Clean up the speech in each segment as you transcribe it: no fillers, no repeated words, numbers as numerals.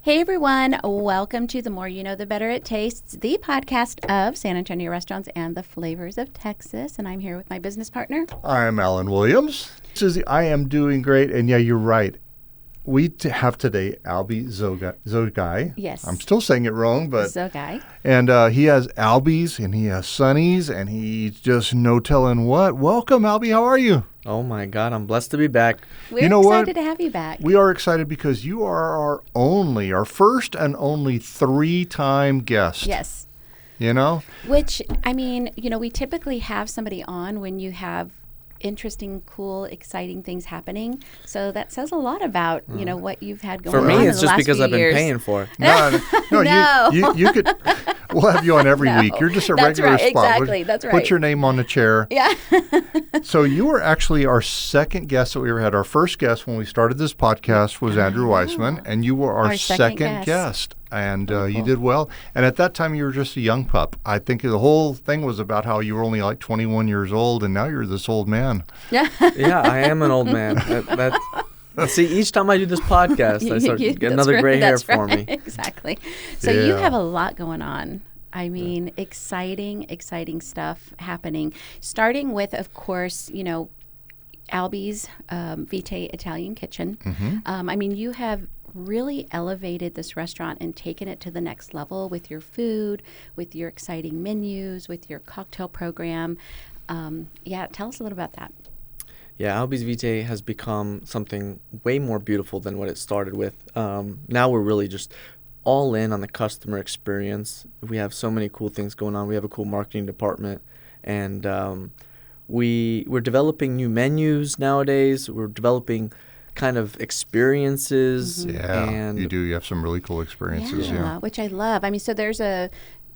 Hey everyone, welcome to The More You Know, The Better It Tastes, the podcast of San Antonio restaurants and the flavors of Texas. And I'm here with my business partner. I'm Alan Williams. Susie, I am doing great. And yeah, you're right. We have today Albi Zogaj. Yes. I'm still saying it wrong, but... Zogaj. And he has Albis and he has Sunnies and he's just no telling what. Welcome, Albi. How are you? Oh my God, I'm blessed to be back. We're excited to have you back. We are excited because you are our first and only 3-time guest. Yes. You know? Which, I mean, we typically have somebody on when you have interesting, cool, exciting things happening. So that says a lot about, what you've had going on. For me, it's just because I've been years. paying for it. No. No. You could... We'll have you on every week. You're just a That's regular right. spot. Exactly. That's right. Put your name on the chair. Yeah. So you were actually our second guest that we ever had. Our first guest when we started this podcast was Andrew Weissman, and you were our second guest. And you did well. And at that time, you were just a young pup. I think the whole thing was about how you were only like 21 years old, and now you're this old man. Yeah, I am an old man. See, each time I do this podcast, I start getting another gray hair for me. Exactly. So you have a lot going on. I mean, exciting stuff happening. Starting with, of course, Albi's Vite Italian Kitchen. Mm-hmm. I mean, you have really elevated this restaurant and taken it to the next level with your food, with your exciting menus, with your cocktail program. Tell us a little about that. Yeah, Albi's Vite has become something way more beautiful than what it started with. Now we're really just all in on the customer experience. We have so many cool things going on. We have a cool marketing department, and we're developing new menus nowadays. We're developing kind of experiences. Mm-hmm. Yeah, and you do. You have some really cool experiences. Yeah, which I love. I mean, so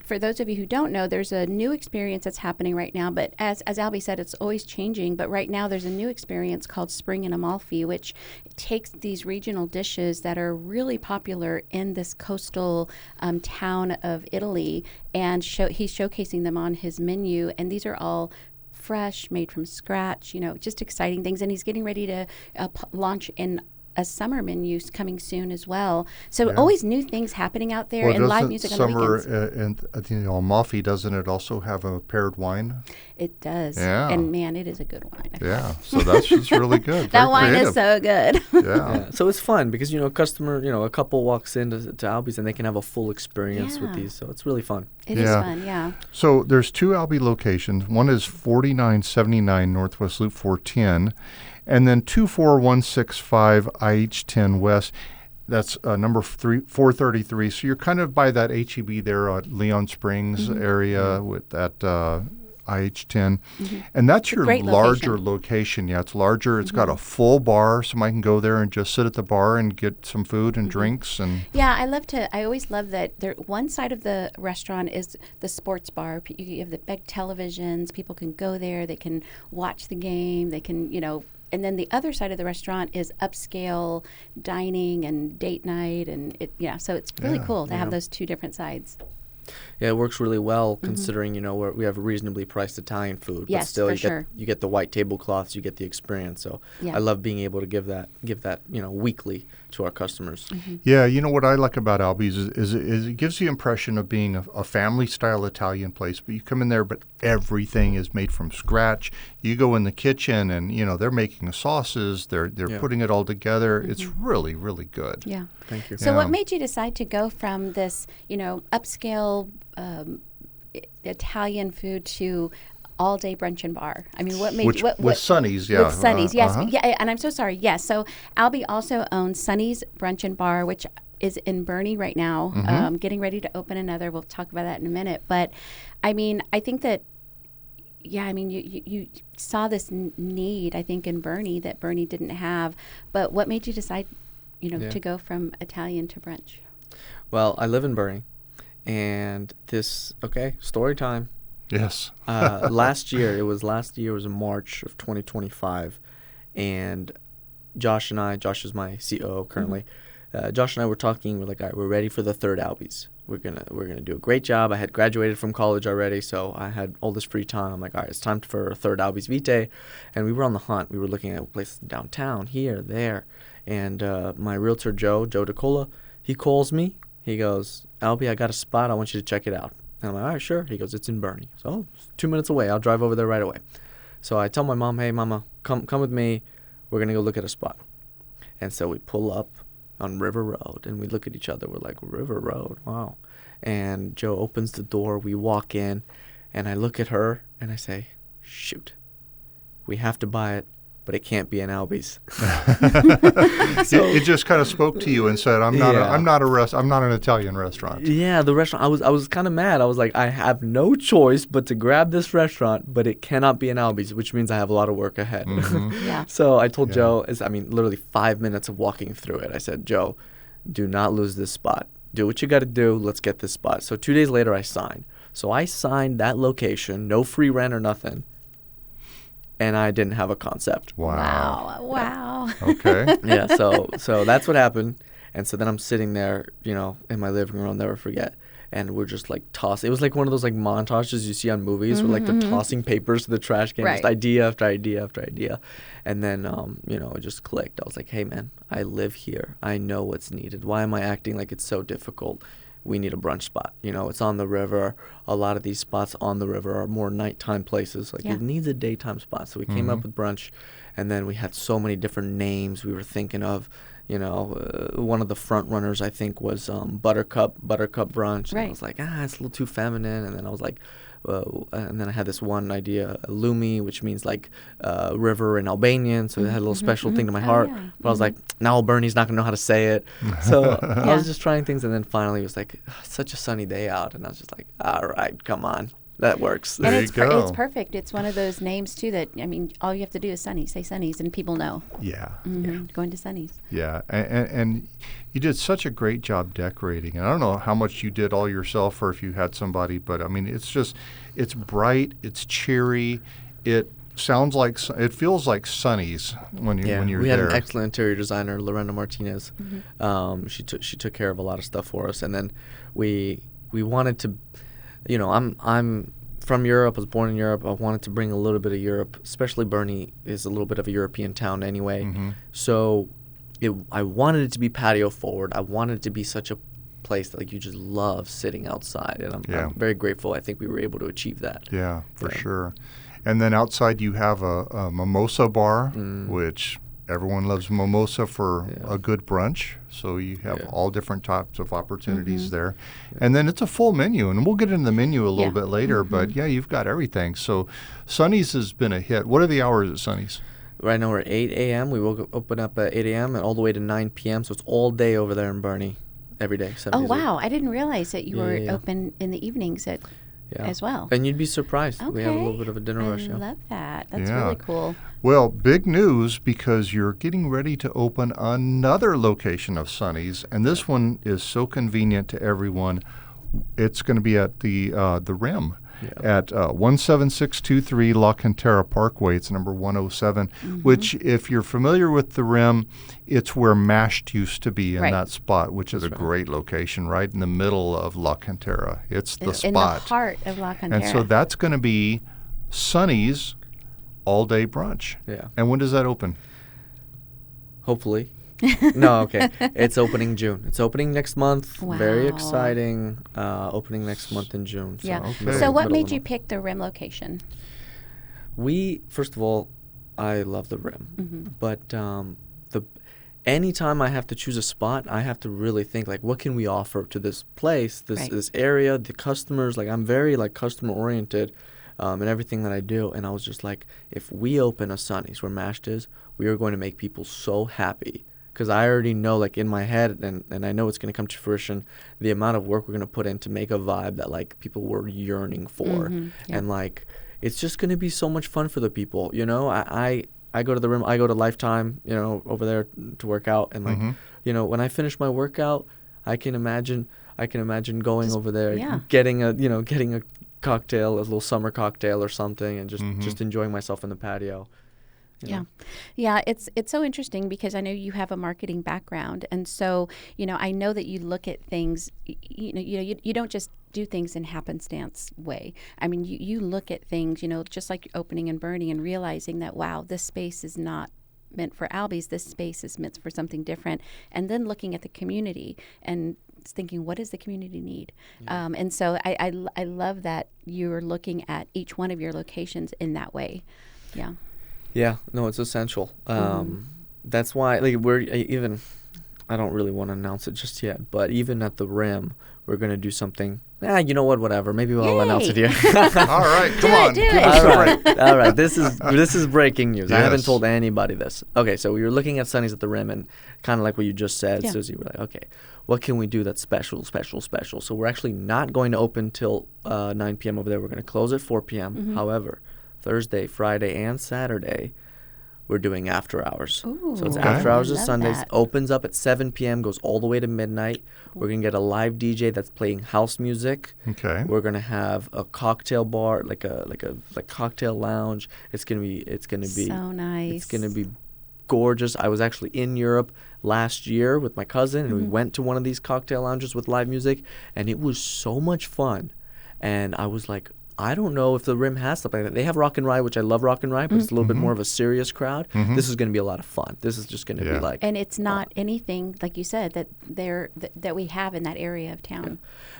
for those of you who don't know, there's a new experience that's happening right now. But as Albi said, it's always changing. But right now there's a new experience called Spring in Amalfi, which takes these regional dishes that are really popular in this coastal town of Italy, and he's showcasing them on his menu. And these are all fresh, made from scratch, just exciting things. And he's getting ready to launch in a summer menu coming soon as well. So always new things happening out there, and live music on the weekends. And Amalfi, doesn't it also have a paired wine? It does. Yeah. And man, it is a good wine. Yeah. So that's just really good. That wine is so good. Yeah. So it's fun because, a couple walks into Albi's and they can have a full experience with these. So it's really fun. It is fun, yeah. So there's 2 Albi locations. One is 4979 Northwest Loop 410. And then 24165 IH10 West, that's number 433. So you're kind of by that HEB there at Leon Springs area with that IH10. Mm-hmm. And that's your larger location. Yeah, it's larger. It's got a full bar, so I can go there and just sit at the bar and get some food and drinks. And yeah, I always love that one side of the restaurant is the sports bar. You have the big televisions. People can go there. They can watch the game. They can, and then the other side of the restaurant is upscale dining and date night, and so it's really cool to have those 2 different sides. Yeah, it works really well considering, we have reasonably priced Italian food. Yes, but still, sure. You get the white tablecloths, you get the experience. So I love being able to give that, weekly to our customers. Mm-hmm. Yeah, what I like about Albi's is it gives the impression of being a family-style Italian place. But you come in there, but everything is made from scratch. You go in the kitchen, and they're making the sauces. They're putting it all together. Mm-hmm. It's really, really good. Yeah. Thank you. So what made you decide to go from this, upscale Italian food to all-day brunch and bar? I mean, what made with Sunny's, yeah. With Sunny's, yes. Yeah, and I'm so sorry. Yes. So Albi also owns Sunny's Brunch and Bar, which is in Bernie right now, getting ready to open another. We'll talk about that in a minute. But, I mean, I think that, you saw this need, I think, in Bernie that Bernie didn't have. But what made you decide, to go from Italian to brunch? Well, I live in Bernie, and story time. Yes. Last year, it was in March of 2025, and Josh is my COO currently. Josh and I were talking. We're like, all right, we're ready for the 3rd Albi's. We're gonna do a great job. I had graduated from college already, so I had all this free time. I'm like, all right, it's time for a 3rd Albi's Vite, and we were on the hunt. We were looking at places downtown, here, there, and my realtor Joe DeCola, He calls me. He goes, Albi, I got a spot. I want you to check it out. And I'm like, all right, sure. He goes, it's in Bernie. So it's 2 minutes away. I'll drive over there right away. So I tell my mom, hey, Mama, come with me. We're going to go look at a spot. And so we pull up on River Road, and we look at each other. We're like, River Road, wow. And Joe opens the door. We walk in, and I look at her, and I say, shoot, we have to buy it, but it can't be an Albi's. It just kind of spoke to you and said, I'm not an Italian restaurant. Yeah, the restaurant. I was kind of mad. I was like, I have no choice but to grab this restaurant, but it cannot be an Albi's, which means I have a lot of work ahead. Mm-hmm. Yeah. So I told Joe, literally 5 minutes of walking through it. I said, Joe, do not lose this spot. Do what you got to do. Let's get this spot. So 2 days later, I signed. So I signed that location, no free rent or nothing. And I didn't have a concept. Wow. Okay. Yeah, so that's what happened. And so then I'm sitting there, in my living room, I'll never forget. And we're just like tossing. It was like one of those like montages you see on movies where like they're tossing papers to the trash can, just idea after idea after idea. And then, it just clicked. I was like, hey, man, I live here. I know what's needed. Why am I acting like it's so difficult? We need a brunch spot. It's on the river. A lot of these spots on the river are more nighttime places. It needs a daytime spot. So we came up with Brunch, and then we had so many different names we were thinking of. One of the front runners, I think, was Buttercup Brunch. And I was like, it's a little too feminine. And then I was like, and then I had this one idea, Lumi, which means like river in Albanian. So it had a little special thing to my heart. But I was like, now Bernie's not going to know how to say it. So I was just trying things. And then finally it was like, such a sunny day out. And I was just like, all right, come on. That works. And it's perfect. It's one of those names, too, that, all you have to do is Sunny. Say Sunny's, and people know. Yeah. Going to Sunny's. Yeah. And you did such a great job decorating. And I don't know how much you did all yourself or if you had somebody, but, it's bright. It's cheery. It feels like Sunny's when you're there. We had an excellent interior designer, Lorena Martinez. She took care of a lot of stuff for us. And then we wanted to... I'm from Europe. I was born in Europe. I wanted to bring a little bit of Europe, especially Bernie is a little bit of a European town anyway. So I wanted it to be patio forward. I wanted it to be such a place that you just love sitting outside. And I'm very grateful. I think we were able to achieve that. Yeah, for sure. And then outside you have a mimosa bar, which everyone loves mimosa for a good brunch. So you have all different types of opportunities there. And then it's a full menu. And we'll get into the menu a little bit later. But, you've got everything. So Sunny's has been a hit. What are the hours at Sunny's? Right now we're at 8 a.m. We will open up at 8 a.m. and all the way to 9 p.m. So it's all day over there in Bernie, every day. 7 days a week. I didn't realize that you were open in the evenings as well. And you'd be surprised. Okay. We have a little bit of a dinner rush. I love that. That's really cool. Well, big news because you're getting ready to open another location of Sunny's, and this one is so convenient to everyone. It's going to be at the Rim at 17623 La Cantera Parkway. It's number 107, which, if you're familiar with the Rim, it's where Mashed used to be in that spot, which is a great location right in the middle of La Cantera. It's the spot. In the heart of La Cantera. And so that's going to be Sunny's all-day brunch. Yeah. And when does that open? Hopefully. No, okay. It's opening June. It's opening next month. Wow. Very exciting. Opening next month in June. So, So what made you pick the Rim location? First of all, I love the Rim. But anytime I have to choose a spot, I have to really think, like, what can we offer to this place, this area, the customers? Like, I'm very, customer-oriented in everything that I do. And I was just like, if we open a Sunny's where Mashed is, we are going to make people so happy. Because I already know, in my head, and I know it's going to come to fruition, the amount of work we're going to put in to make a vibe that, people were yearning for. And, it's just going to be so much fun for the people, I go to the Rim, I go to Lifetime, over there to work out. And, when I finish my workout, I can imagine going over there, getting a cocktail, a little summer cocktail or something, and just enjoying myself in the patio. Yeah, it's so interesting because I know you have a marketing background, and so I know that you look at things. You don't just do things in happenstance way. I mean, you look at things, just like opening and Bernie, and realizing that this space is not meant for Albi's, this space is meant for something different. And then looking at the community and thinking, what does the community need? And so I love that you're looking at each one of your locations in that way. Yeah. Yeah, no, it's essential. That's why, like, we're even, I don't really want to announce it just yet, but even at the Rim, we're going to do something. You know what, whatever. Maybe we'll announce it here. All right, come on. Do it. Give us a break. All right. This is breaking news. I haven't Yes. told anybody this. Okay, so we were looking at Sunny's at the Rim, and kind of like what you just said, Yeah. Susie, we're like, okay, what can we do that's special? So we're actually not going to open till 9 p.m. over there. We're going to close at 4 p.m. However, Thursday, Friday, and Saturday, we're doing after hours. Ooh, So it's Okay. after hours of love Sundays. that. Opens up at 7 p.m., goes all the way to midnight. We're going to get a live DJ that's playing house music. Okay. We're going to have a cocktail bar, like cocktail lounge. It's going to be So nice. It's going to be gorgeous. I was actually in Europe last year with my cousin, and we went to one of these cocktail lounges with live music, and it was so much fun. And I was like, I don't know if the Rim has stuff like that. They have Rock and Ride, which I love Rock and Ride, but it's a little bit more of a serious crowd. This is going to be a lot of fun. This is just going to be like... And it's not anything, like you said, that we have in that area of town.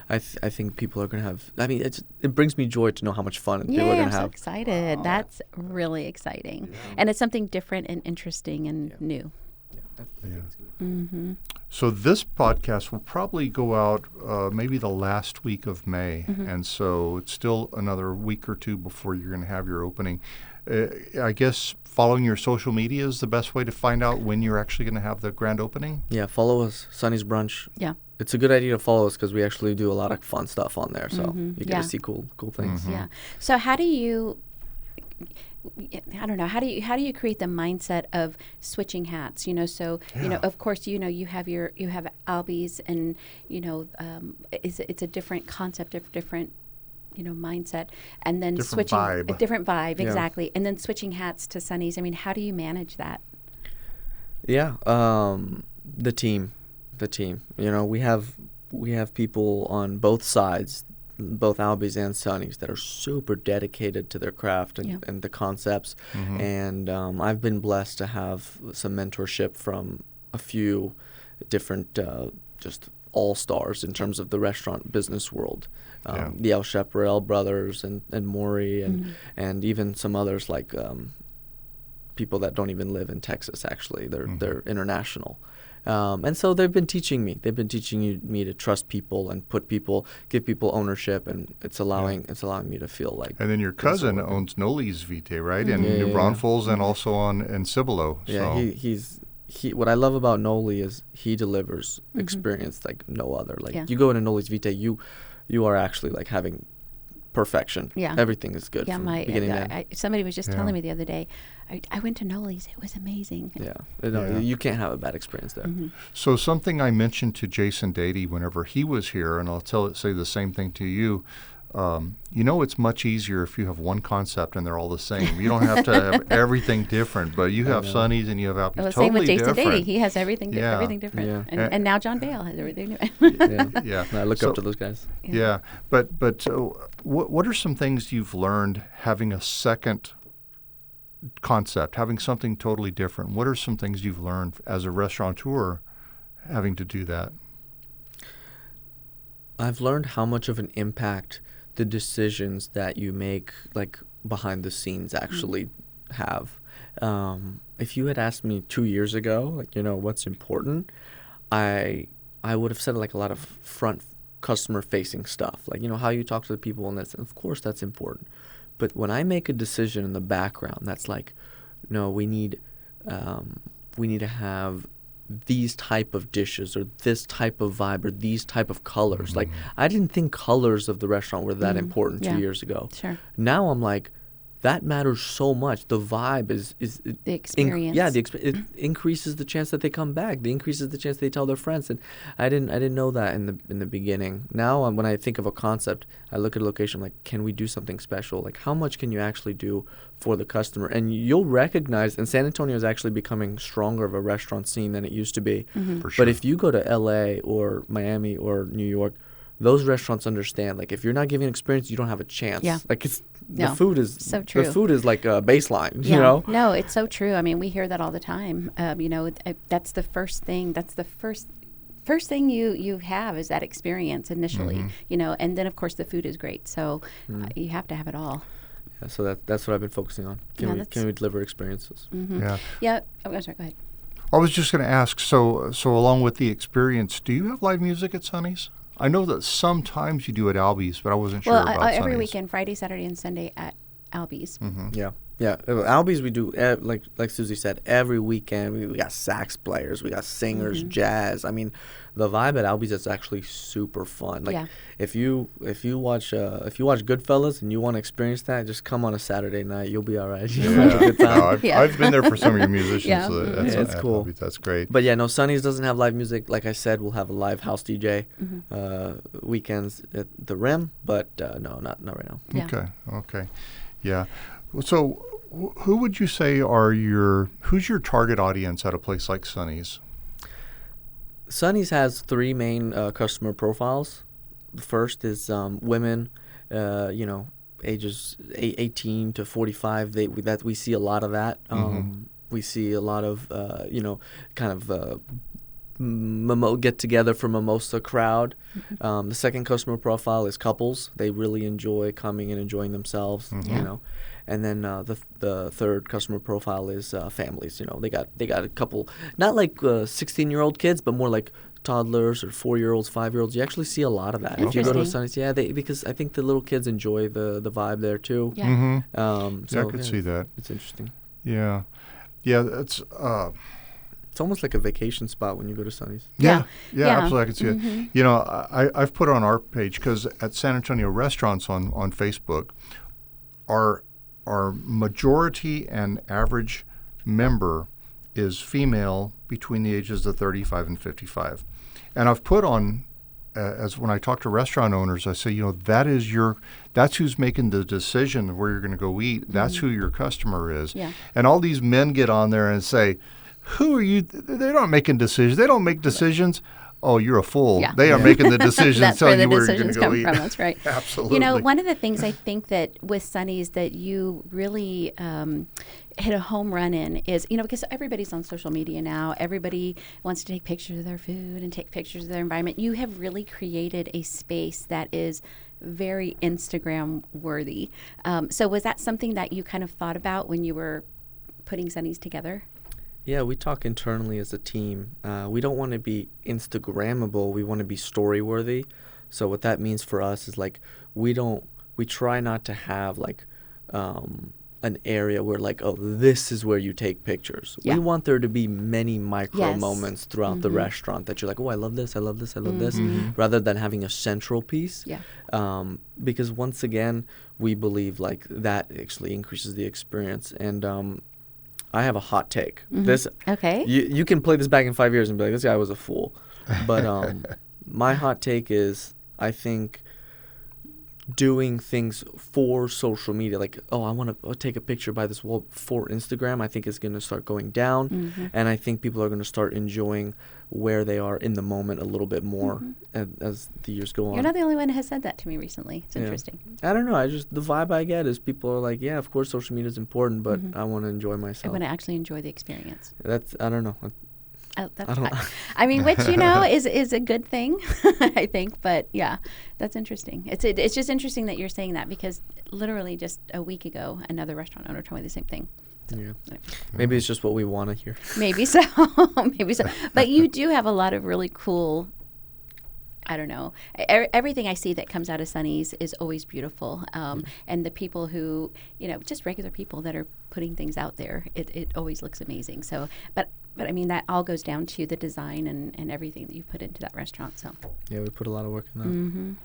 I think people are going to have... I mean, it brings me joy to know how much fun people are Yeah, going I'm to so have. excited. That's really exciting. And it's something different and interesting and new. So this podcast will probably go out maybe the last week of May, and so it's still another week or two before you're going to have your opening. I guess following your social media is the best way to find out when you're actually going to have the grand opening? Yeah, follow us, Sunny's Brunch. Yeah. It's a good idea to follow us because we actually do a lot of fun stuff on there, so you get Yeah. to see cool things. Yeah. So how do you... I don't know. How do you create the mindset of switching hats? So of course, you have Albi's, and it's a different concept, of different mindset, and then Different switching vibe. a different vibe, Yeah. exactly, and then switching hats to Sunny's. I mean, how do you manage that? Yeah, the team. We have people on both sides, both Albi's and Sunny's, that are super dedicated to their craft and the concepts. And I've been blessed to have some mentorship from a few different just all-stars in terms of the restaurant business world. The El Chaparral brothers and Maury and even some others like people that don't even live in Texas, actually. They're international. And so they've been teaching me. They've been teaching me to trust people and give people ownership, and it's allowing me to feel like. And then your cousin owns Noli's Vite, right? In New Braunfels and also in Cibolo. Yeah, So. he. What I love about Noli is he delivers experience like no other. Like you go into Noli's Vite, you are actually like having perfection. Yeah. Everything is good from beginning to end. Somebody was just telling me the other day, I went to Noli's. It was amazing. Yeah. You can't have a bad experience there. So something I mentioned to Jason Dady whenever he was here, and I'll say the same thing to you. It's much easier if you have one concept and they're all the same. You don't have to have everything different, but you have Sunny's and you have Albi's, Well, totally same with Jason different. Dady. He has everything different. Yeah. And now John Bale has everything different. Yeah. I look up to those guys. Yeah, but what are some things you've learned having a second concept, having something totally different? What are some things you've learned as a restaurateur having to do that? I've learned how much of an impact the decisions that you make, like behind the scenes, actually have. If you had asked me 2 years ago, like, what's important, I would have said like a lot of front customer facing stuff, like, how you talk to the people, and of course that's important. But when I make a decision in the background, that's like, no, we need to have these type of dishes or this type of vibe or these type of colors. Like, I didn't think colors of the restaurant were that important 2 years ago. Sure. Now I'm like, that matters so much. The vibe is The experience. it increases the chance that they come back. It increases the chance they tell their friends. And I didn't know that in the beginning. Now when I think of a concept, I look at a location like, can we do something special? Like, how much can you actually do for the customer? And you'll recognize, and San Antonio is actually becoming stronger of a restaurant scene than it used to be. For sure. But if you go to LA or Miami or New York, those restaurants understand, like, if you're not giving an experience, you don't have a chance. Yeah. Like, the No, food is so true. The food is like a baseline, Yeah. you know? No, it's so true. I mean, we hear that all the time. That's the first thing. That's the first thing you have is that experience initially, and then of course the food is great. So you have to have it all. Yeah, so that's what I've been focusing on. Can we deliver experiences? Yeah. Yeah. Oh, I'm sorry. Go ahead. I was just going to ask, so along with the experience, do you have live music at Sonny's? I know that sometimes you do at Albi's, but I wasn't sure about Sonny's. Every weekend, Friday, Saturday, and Sunday at Albi's. Yeah. Albi's we do like Susie said, every weekend we got sax players, we got singers, jazz. I mean, the vibe at Albi's is actually super fun. Like if you watch Goodfellas and you want to experience that, just come on a Saturday night. You'll be all right. You'll have a good time. I've been there for some of your musicians. Yeah. So It's cool. Albi's. That's great. But no, Sonny's doesn't have live music. Like I said, we'll have a live house DJ weekends at the Rim, but no, not right now. Yeah. Okay. Yeah. So who would you say who's your target audience at a place like Sonny's? Sonny's has three main customer profiles. The first is women, ages 18 to 45. We see a lot of that. We see a lot of get together for mimosa crowd. The second customer profile is couples. They really enjoy coming and enjoying themselves. And then the third customer profile is families. They got a couple, not like 16-year-old kids, but more like toddlers or 4-year-olds, 5-year-olds. You actually see a lot of that. If you go to a Sonny's, because I think the little kids enjoy the vibe there too. Yeah. I could see that. It's interesting. Yeah, it's almost like a vacation spot when you go to Sonny's. Yeah, absolutely. I can see it. I've put on our page, because at San Antonio Restaurants on Facebook, our majority and average member is female between the ages of 35 and 55. And I've put on, as when I talk to restaurant owners, I say, that's who's making the decision of where you're going to go eat. That's who your customer is. Yeah. And all these men get on there and say, who are you? They're not making decisions. They don't make decisions. Oh, you're a fool. Yeah. They are making the decisions, That's telling where you the where you're going decisions to go come eat. from. That's right. Absolutely. One of the things I think that with Sonny's that you really hit a home run in is, because everybody's on social media now. Everybody wants to take pictures of their food and take pictures of their environment. You have really created a space that is very Instagram worthy. So was that something that you kind of thought about when you were putting Sonny's together? Yeah, we talk internally as a team. We don't want to be Instagrammable. We want to be story-worthy. So what that means for us is, like, we try not to have, like, an area where, like, oh, this is where you take pictures. Yeah. We want there to be many micro moments throughout the restaurant that you're like, oh, I love this, I love this, I love this, rather than having a central piece. Yeah. Because once again, we believe, like, that actually increases the experience. And I have a hot take. Okay. You can play this back in 5 years and be like, this guy was a fool. But my hot take is, I think doing things for social media, like, oh, I want to take a picture by this wall for Instagram, I think is going to start going down. And I think people are going to start enjoying where they are in the moment a little bit more as the years go on. You're not the only one who has said that to me recently. It's interesting. I don't know. The vibe I get is people are like, yeah, of course social media is important, but I want to enjoy myself. I want to actually enjoy the experience. I don't know. I mean, which is a good thing, I think. But yeah, that's interesting. It's just interesting that you're saying that, because literally just a week ago, another restaurant owner told me the same thing. So, maybe it's just what we want to hear. Maybe so. Maybe so. But you do have a lot of really cool. I don't know. Everything I see that comes out of Sonny's is always beautiful. And the people who, just regular people that are putting things out there, it always looks amazing. So, but I mean, that all goes down to the design and everything that you put into that restaurant. So yeah, we put a lot of work in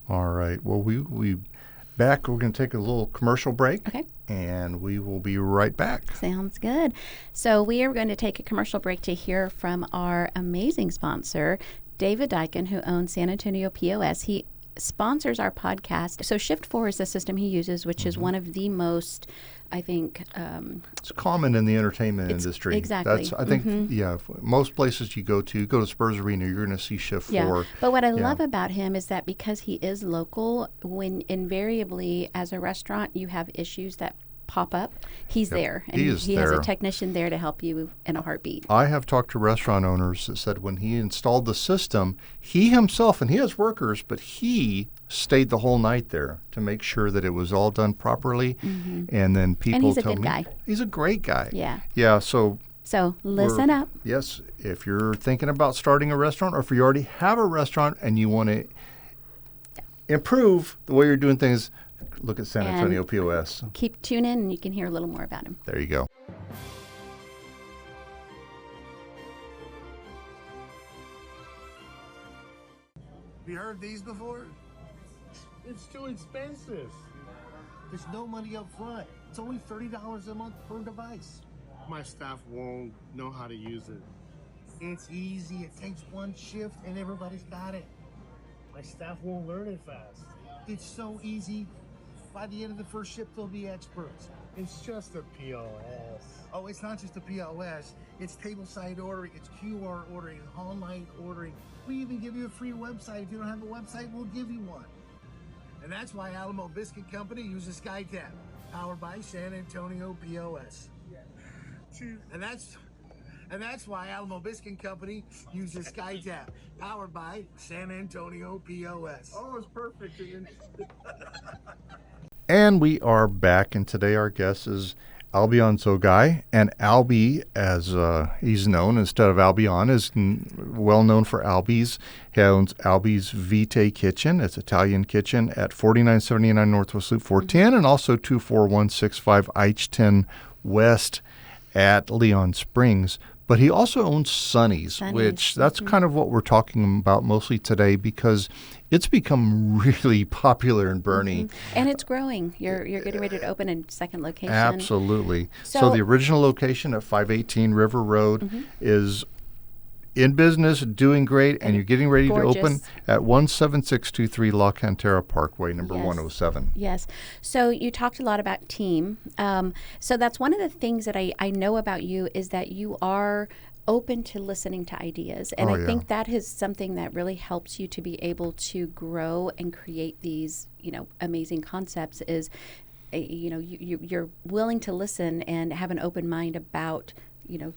that. All right. Well, we're going to take a little commercial break. Okay. And we will be right back. Sounds good. So we are going to take a commercial break to hear from our amazing sponsor, David Dyken, who owns San Antonio POS. He sponsors our podcast. So Shift 4 is the system he uses, which is one of the most, I think... it's common in the entertainment industry. Exactly. I think, most places you go to Spurs Arena, you're going to see Shift 4. Yeah. But what I love about him is that because he is local, when invariably as a restaurant you have issues that pop up, he's there. And he has a technician there to help you in a heartbeat. I have talked to restaurant owners that said when he installed the system, he himself, and he has workers, but he stayed the whole night there to make sure that it was all done properly. And then people tell me he's a great guy. Yeah. So listen up. Yes, if you're thinking about starting a restaurant, or if you already have a restaurant and you want to improve the way you're doing things, look at San Antonio POS. Tune in and you can hear a little more about him. There you go. Have you heard these before? It's too expensive. There's no money up front. It's only $30 a month per device. My staff won't know how to use it. It's easy. It takes one shift and everybody's got it. My staff won't learn it fast. It's so easy. By the end of the first shift, they'll be experts. It's just a POS. Oh, it's not just a POS. It's table-side ordering. It's QR ordering. Online ordering. We even give you a free website. If you don't have a website, we'll give you one. And that's why Alamo Biscuit Company uses SkyTab, powered by San Antonio POS. And that's why Alamo Biscuit Company uses SkyTab, powered by San Antonio POS. Oh, it's perfect. And we are back, and today our guest is Albi Zogaj. And Albi, as he's known instead of Albion, is well known for Albi's. He owns Albi's Vite Kitchen. It's Italian kitchen at 4979 Northwest Loop 410 and also 24165 I-10 West at Leon Springs. But he also owns Sonny's, which that's kind of what we're talking about mostly today because it's become really popular in Bernie. And it's growing. You're getting ready to open a second location. Absolutely. So the original location at 518 River Road is in business, doing great, and you're getting ready to open at 17623 La Cantera Parkway, number 107. Yes. So you talked a lot about team. So that's one of the things that I know about you is that you are open to listening to ideas. And I think that is something that really helps you to be able to grow and create these, amazing concepts is, you're willing to listen and have an open mind about,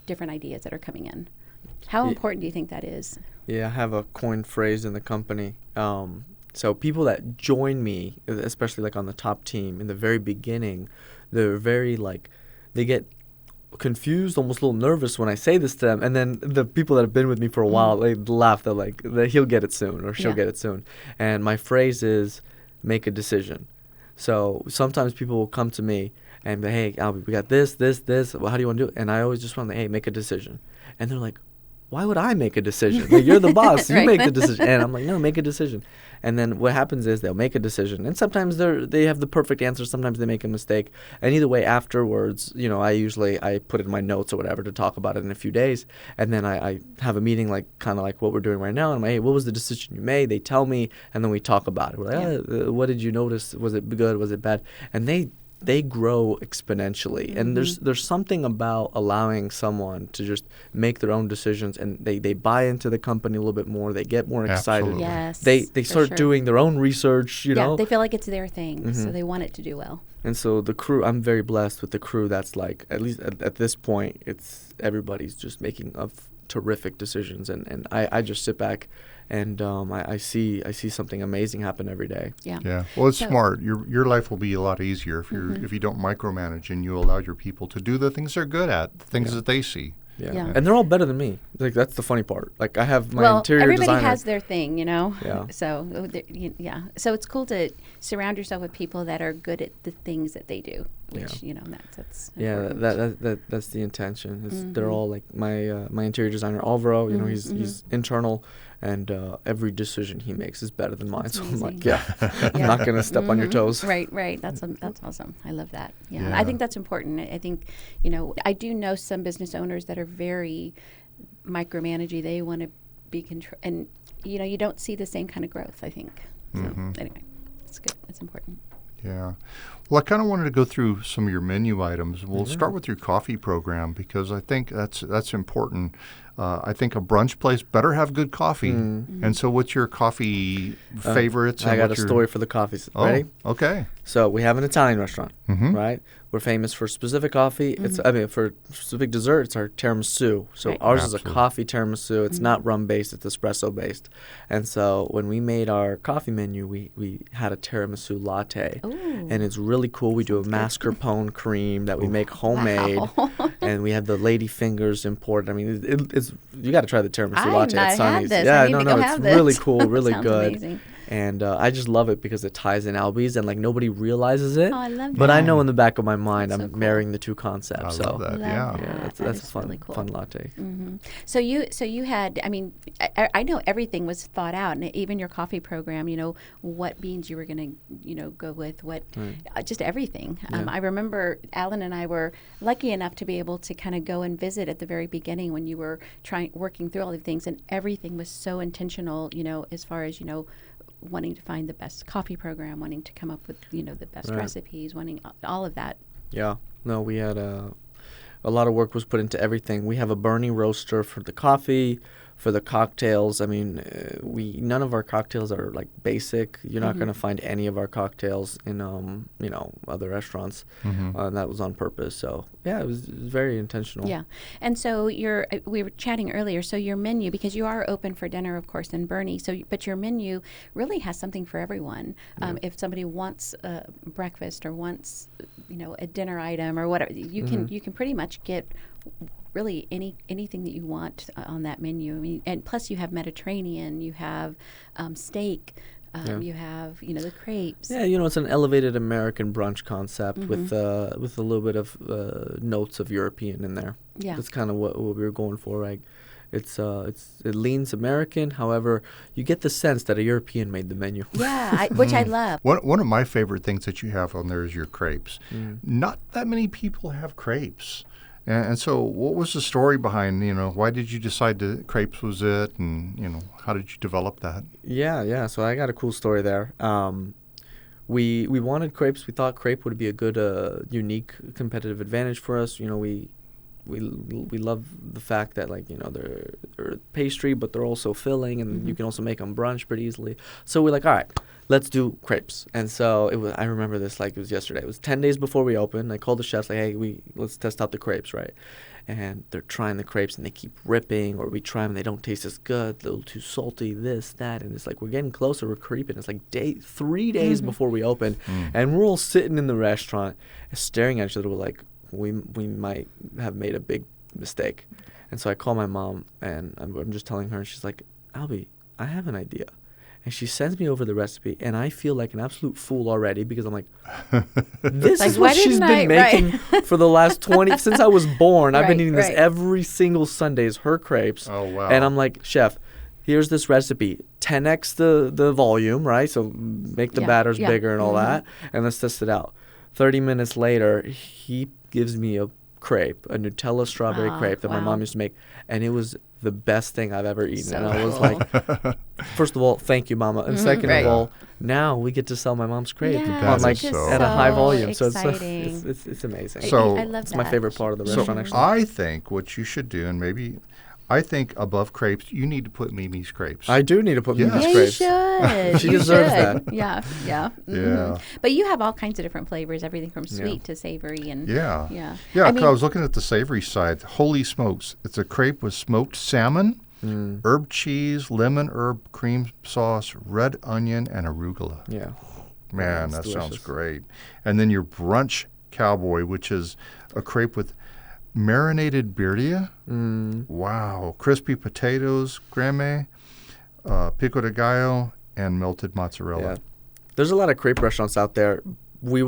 different ideas that are coming in. How important do you think that is? Yeah, I have a coined phrase in the company. So people that join me, especially like on the top team in the very beginning, they're very they get confused, almost a little nervous when I say this to them. And then the people that have been with me for a while, they laugh. They're like, he'll get it soon or she'll get it soon. And my phrase is make a decision. So sometimes people will come to me and be, hey, Albi, we got this. Well, how do you want to do it? And I always just want to, hey, make a decision. And they're like, why would I make a decision? Like, you're the boss. You make the decision. And I'm like, no, make a decision. And then what happens is they'll make a decision. And sometimes they have the perfect answer. Sometimes they make a mistake. And either way, afterwards, I put in my notes or whatever to talk about it in a few days. And then I have a meeting kind of like what we're doing right now. And I'm like, hey, what was the decision you made? They tell me, and then we talk about it. We're like, what did you notice? Was it good? Was it bad? And they grow exponentially. And there's something about allowing someone to just make their own decisions, and they buy into the company a little bit more. They get more excited. Absolutely. Yes, they start doing their own research, Yeah, they feel like it's their thing, so they want it to do well. And so the crew, I'm very blessed with the crew that's like, at least at this point, everybody's just making terrific decisions. And I just sit back and I see something amazing happen every day. Yeah. Well, it's smart. Your life will be a lot easier if you don't micromanage and you allow your people to do the things they're good at, the things that they see. Yeah. And they're all better than me. Like, that's the funny part. Like, I have my interior everybody designer. has their thing, Yeah. So, So it's cool to surround yourself with people that are good at the things that they do, which, that's important. That's the intention. They're all like my interior designer, Alvaro, he's internal, and every decision he makes is better than mine. That's so amazing. I'm like, I'm not going to step on your toes. Right. That's awesome. I love that. Yeah. I think that's important. I think, I do know some business owners that are very micromanagey. They want to be control, and you don't see the same kind of growth, I think. Anyway, it's good. It's important. Yeah. Well, I kind of wanted to go through some of your menu items. We'll start with your coffee program because I think that's important. I think a brunch place better have good coffee. And so what's your coffee favorites? I got a story for the coffees. Ready? Okay. So we have an Italian restaurant, right? We're famous for specific coffee. For specific dessert, it's our tiramisu. So ours is a coffee tiramisu. It's not rum-based. It's espresso-based. And so when we made our coffee menu, we had a tiramisu latte. Ooh. And it's really cool. We do a mascarpone cream that we make homemade. And we have the lady fingers imported. I mean, it's you got to try the tiramisu latte at Sunny's. Yeah, it's really cool, really Sounds good. amazing. And I just love it because it ties in Albi's and like nobody realizes it. Oh, I love but that. I know in the back of my mind That's I'm so cool. marrying the two concepts. I so love that. Love Yeah. that. that's is a fun really cool. fun latte. So you had, I mean, I know everything was thought out, and even your coffee program. You know what beans you were going to, go with, what, just everything. I remember Alan and I were lucky enough to be able to kind of go and visit at the very beginning when you were working through all the things, and everything was so intentional. As far as wanting to find the best coffee program, wanting to come up with the best recipes, wanting all of that. Yeah. No, we had a lot of work was put into everything. We have a Bernie roaster for the coffee, for the cocktails. I mean, none of our cocktails are like basic. You're not going to find any of our cocktails in other restaurants. And that was on purpose. So yeah, it was very intentional. Yeah, and so we were chatting earlier. So your menu, because you are open for dinner, of course, in Bernie. But your menu really has something for everyone. If somebody wants breakfast or wants a dinner item or whatever, you can pretty much get really anything that you want on that menu. I mean, and plus you have Mediterranean, you have steak, you have the crepes. Yeah, it's an elevated American brunch concept with a little bit of notes of European in there. Yeah, that's kind of what we were going for. Right? It leans American. However, you get the sense that a European made the menu. Yeah, which I love. One of my favorite things that you have on there is your crepes. Not that many people have crepes. And so what was the story behind, why did you decide crepes was it, and, how did you develop that? Yeah. So I got a cool story there. We wanted crepes. We thought crepe would be a good, unique competitive advantage for us. We love the fact that they're pastry, but they're also filling, and you can also make them brunch pretty easily. So we're like, all right, let's do crepes. And so I remember this like it was yesterday. It was 10 days before we opened. I called the chefs like, hey, let's test out the crepes, right? And they're trying the crepes and they keep ripping, or we try them and they don't taste as good, a little too salty, this, that. And it's like we're getting closer, we're creeping. It's like 3 days before we opened, and we're all sitting in the restaurant staring at each other. We're like, we might have made a big mistake. And so I call my mom and I'm just telling her, and she's like, Albi, I have an idea. And she sends me over the recipe, and I feel like an absolute fool already because I'm like, this is what she's been making for the last since I was born. I've been eating this every single Sunday is her crepes. Oh, wow. And I'm like, chef, here's this recipe, 10x the volume, right? So make the batters bigger and all that, and let's test it out. 30 minutes later, he gives me a crepe, a Nutella strawberry crepe that my mom used to make, and it was the best thing I've ever eaten. And I was like, first of all, thank you, Mama. And second of all, now we get to sell my mom's crepe at a high volume. Exciting. So it's amazing. So I love it's that. my favorite part of the restaurant, actually. I think what you should do, and maybe I think above crepes, you need to put Mimi's crepes. I do need to put Mimi's Yeah, crepes. you should. She deserves that. Yeah. Yeah. But you have all kinds of different flavors, everything from sweet to savory, and Yeah, yeah. I was looking at the savory side. Holy smokes! It's a crepe with smoked salmon, herb cheese, lemon herb cream sauce, red onion, and arugula. Yeah. Man, that delicious. sounds great. And then your brunch cowboy, which is a crepe with marinated birria. Wow. Crispy potatoes, creme, pico de gallo, and melted mozzarella. Yeah. There's a lot of crepe restaurants out there. We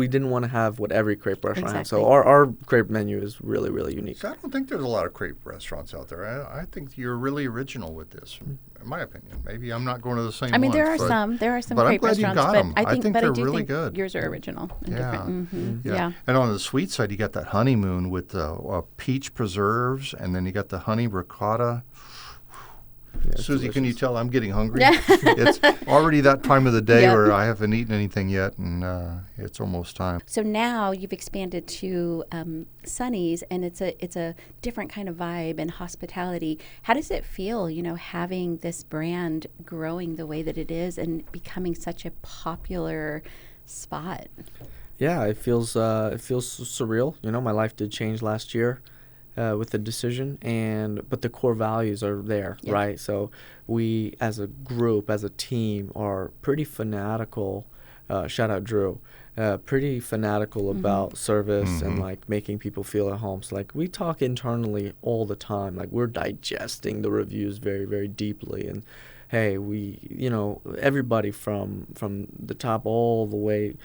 didn't want to have what every crepe restaurant has. So our crepe menu is really, really unique. So I don't think there's a lot of crepe restaurants out there. I think you're really original with this, in my opinion. Maybe I'm not going to the same ones. There are some but crepe I'm glad you restaurants, got them. but I think they're do really think good. yours are original and different. Yeah. And on the sweet side, you got that honeymoon with the peach preserves, and then you got the honey ricotta. it's Susie, can you delicious. tell I'm getting hungry? It's already that time of the day Yep. where I haven't eaten anything yet, and it's almost time. So now you've expanded to Sonny's, and it's a different kind of vibe and hospitality. How does it feel, having this brand growing the way that it is and becoming such a popular spot? Yeah, it feels surreal. My life did change last year with the decision, but the core values are there, Yeah. right? So we, as a group, as a team, are pretty fanatical. Shout out Drew. Pretty fanatical about service and like making people feel at home. So like we talk internally all the time. Like we're digesting the reviews very, very deeply. And hey, everybody from the top all the way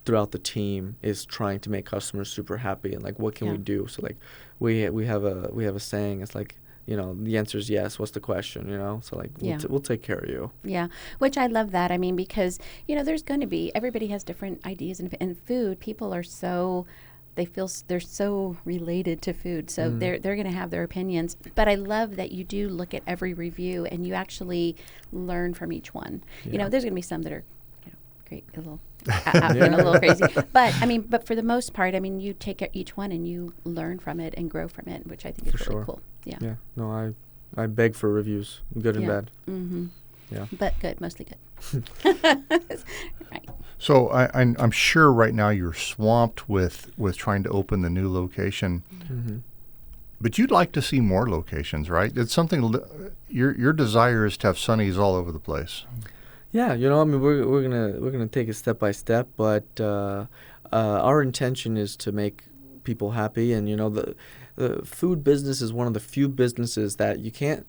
throughout the team is trying to make customers super happy, and like what can we do? So like we have a saying. It's like, the answer is yes. What's the question? So like we'll take care of you. Yeah, which I love that. I mean, because there's going to be, everybody has different ideas, and food. People are they're so related to food, so they're going to have their opinions. But I love that you do look at every review and you actually learn from each one. Yeah. There's going to be some that are great, a little a little crazy, but for the most part, you take each one and you learn from it and grow from it, which I think is really cool. Yeah. No, I beg for reviews, good and bad. Mm-hmm. Yeah. But good, mostly good. Right. So I'm sure right now you're swamped with trying to open the new location. Mm-hmm. But you'd like to see more locations, right? It's something. Your desire is to have Sonny's all over the place. Yeah, we're gonna take it step by step, but our intention is to make people happy, and the food business is one of the few businesses that you can't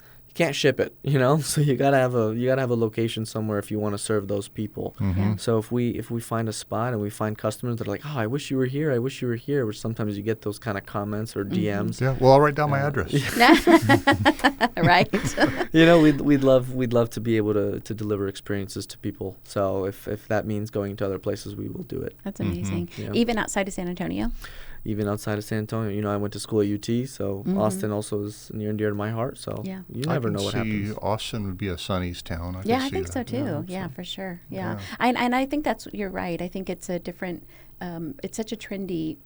ship it, so you gotta have a location somewhere if you want to serve those people. Yeah. So if we find a spot and we find customers that are like, oh, I wish you were here, which sometimes you get those kind of comments or DMs. Yeah, well, I'll write down my address. Right. We'd love to be able to deliver experiences to people. So if that means going to other places, we will do it. That's amazing. Yeah. Even outside of San Antonio? Even outside of San Antonio, I went to school at UT, so Austin also is near and dear to my heart. So Yeah. you never know what happens. Austin would be a Sonny's town. I I think so too. Yeah, for sure. Yeah. And I think you're right. I think it's a different, it's such a trendy,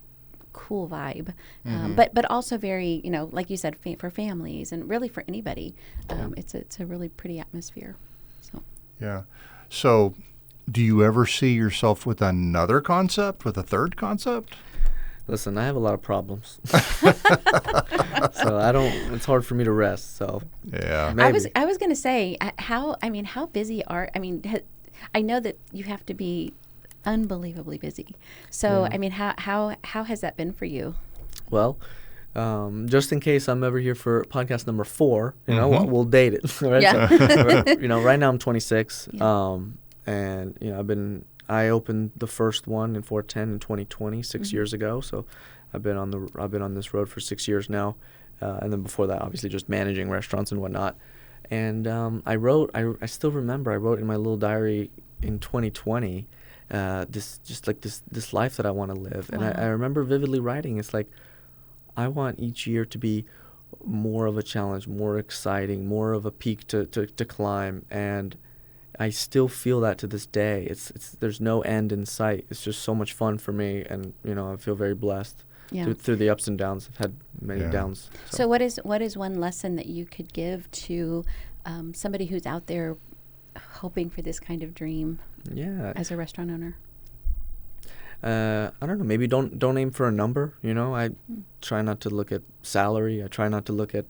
cool vibe, but also very, like you said, for families and really for anybody. It's a really pretty atmosphere. So. Yeah. So do you ever see yourself with another concept, with a third concept? Listen, I have a lot of problems, so it's hard for me to rest. So yeah, maybe. I was going to say how busy I know that you have to be unbelievably busy. So how has that been for you? Well, just in case I'm ever here for podcast number 4, we'll date it. Right? Yeah. So, right now I'm 26, Yeah. and I opened the first one in 410 in 2020, 6 years ago. So I've been on this road for 6 years now, and then before that, obviously just managing restaurants and whatnot. And I still remember I wrote in my little diary in 2020, this life that I want to live. Wow. And I remember vividly writing, it's like, I want each year to be more of a challenge, more exciting, more of a peak to climb. And I still feel that to this day. There's no end in sight. It's just so much fun for me, and I feel very blessed through the ups and downs. I've had many downs. So what is one lesson that you could give to somebody who's out there hoping for this kind of dream? Yeah. As a restaurant owner. I don't know. Maybe don't aim for a number. I try not to look at salary. I try not to look at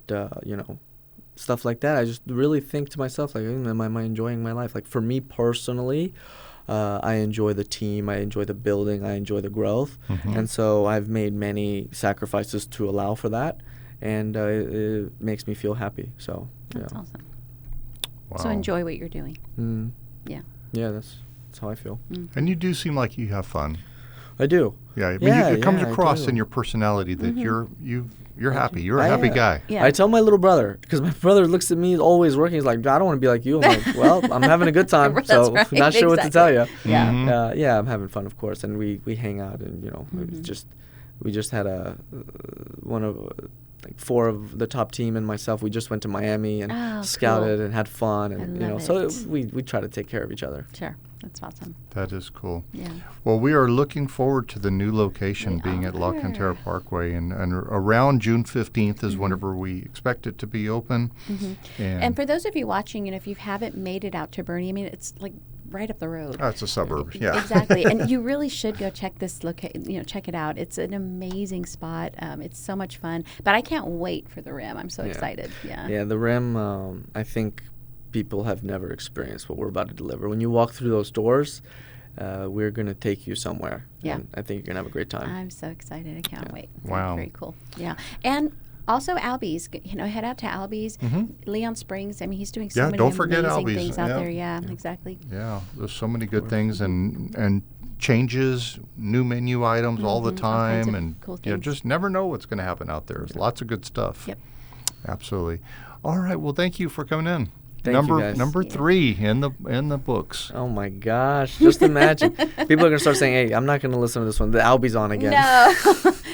stuff like that. I just really think to myself, like, am I enjoying my life? Like, for me personally, I enjoy the team, I enjoy the building, I enjoy the growth. And so I've made many sacrifices to allow for that, and it makes me feel happy. So That's awesome. Wow. So enjoy what you're doing. Yeah. Yeah, that's how I feel. And you do seem like you have fun. I do. Yeah, I mean, it comes across in your personality that you're happy. You're a happy guy. Yeah. I tell my little brother, because my brother looks at me always working. He's like, I don't want to be like you. I'm like, well, I'm having a good time, That's so right. not sure what to tell you. Yeah. Yeah, I'm having fun, of course, and we hang out, and we just had like 4 of the top team and myself, we just went to Miami and scouted and had fun, and so we try to take care of each other. Sure. That's awesome. That is cool. Yeah. Well, we are looking forward to the new location being at La Cantera Parkway, and around June 15th is whenever we expect it to be open. And for those of you watching, if you haven't made it out to Bernie, I mean, it's like right up the road. It's a suburb, yeah. Exactly. And you really should go check this check it out. It's an amazing spot. It's so much fun. But I can't wait for the Rim. I'm so excited. Yeah. Yeah, the Rim, I think people have never experienced what we're about to deliver. When you walk through those doors, we're going to take you somewhere. Yeah. And I think you're going to have a great time. I'm so excited. I can't wait. Wow. Very cool. Yeah. And also Albi's, head out to Albi's, Leon Springs. I mean, he's doing so many don't forget amazing Albi's. things out there. Yeah, exactly. Yeah, there's so many good things and changes, new menu items all the time, and cool just never know what's going to happen out there. There's lots of good stuff. Yep. Absolutely. All right. Well, thank you for coming in. Thank you, guys. Number 3 in the books. Oh my gosh! Just imagine, people are gonna start saying, "Hey, I'm not gonna listen to this one. The Albi's on again."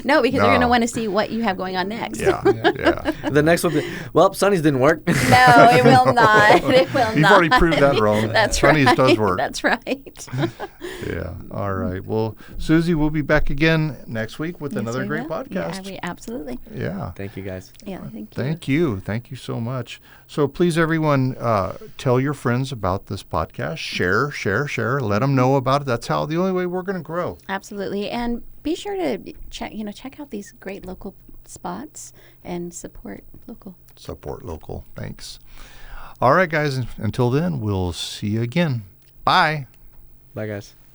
No, because they're gonna want to see what you have going on next. Yeah. The next one, well, Sonny's didn't work. No, it will not. It will You've not. already proved that wrong. That's Sonny's right. does work. That's right. Yeah. All right. Well, Susie, we'll be back again next week with another great podcast. Yeah, absolutely. Yeah. Thank you, guys. Yeah, thank you. Thank you. Thank you so much. So please, everyone, tell your friends about this podcast. Share. Let them know about it. That's the only way we're going to grow. Absolutely. And be sure to check out these great local spots and support local. Support local. Thanks. All right, guys. Until then, we'll see you again. Bye. Bye, guys.